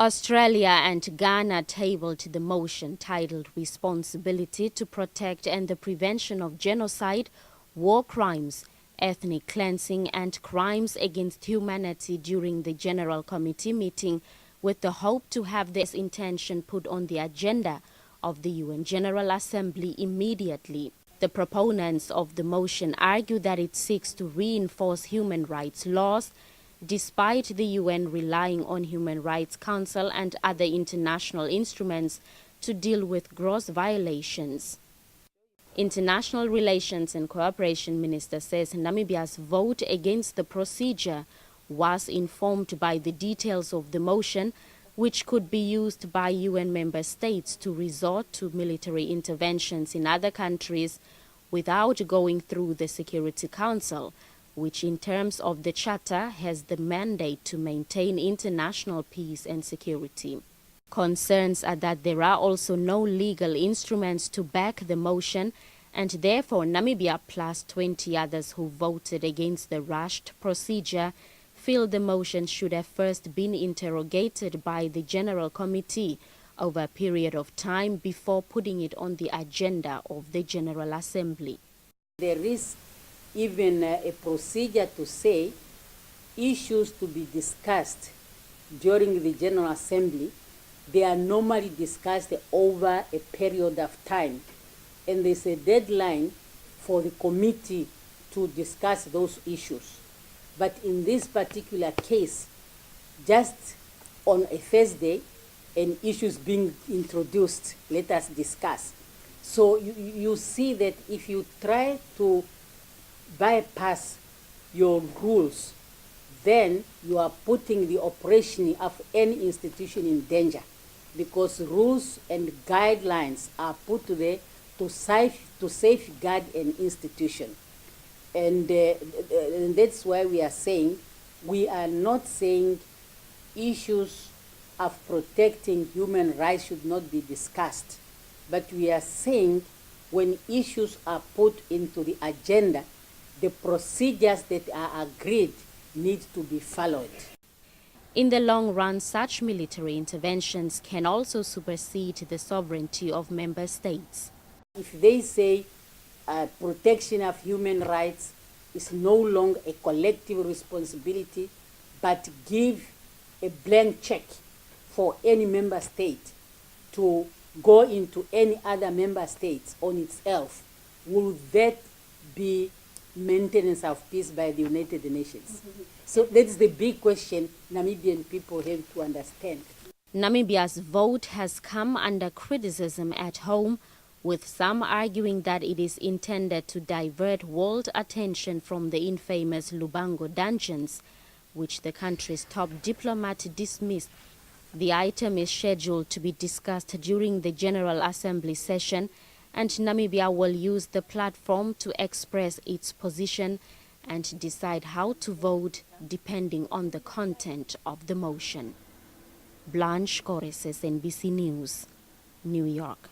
Australia and Ghana tabled the motion titled Responsibility to Protect and the Prevention of Genocide, War Crimes, Ethnic Cleansing and Crimes Against Humanity during the General Committee meeting, with the hope to have this intention put on the agenda of the UN General Assembly immediately. The proponents of the motion argue that it seeks to reinforce human rights laws, despite the UN relying on Human Rights Council and other international instruments to deal with gross violations. International Relations and Cooperation Minister says Namibia's vote against the procedure was informed by the details of the motion, which could be used by UN member states to resort to military interventions in other countries without going through the Security Council, which in terms of the Charter has the mandate to maintain international peace and security. Concerns are that there are also no legal instruments to back the motion, and therefore Namibia plus 20 others who voted against the rushed procedure feel the motion should have first been interrogated by the General Committee over a period of time before putting it on the agenda of the General Assembly. There is even a procedure to say issues to be discussed during the General Assembly, they are normally discussed over a period of time. And there's a deadline for the committee to discuss those issues. But in this particular case, just on a Thursday, an issue is being introduced, let us discuss. So you see that if you try to bypass your rules, then you are putting the operation of any institution in danger, because rules and guidelines are put there to safeguard an institution. And that's why we are saying, we are not saying issues of protecting human rights should not be discussed, but we are saying when issues are put into the agenda, the procedures that are agreed need to be followed. In the long run, such military interventions can also supersede the sovereignty of member states. If they say protection of human rights is no longer a collective responsibility, but give a blank check for any member state to go into any other member states on itself, will that be maintenance of peace by the United Nations? So that's the big question Namibian people have to understand. Namibia's vote has come under criticism at home, with some arguing that it is intended to divert world attention from the infamous Lubango dungeons, which the country's top diplomat dismissed. The item is scheduled to be discussed during the General Assembly session, and Namibia will use the platform to express its position and decide how to vote depending on the content of the motion. Blanche Correses, NBC News, New York.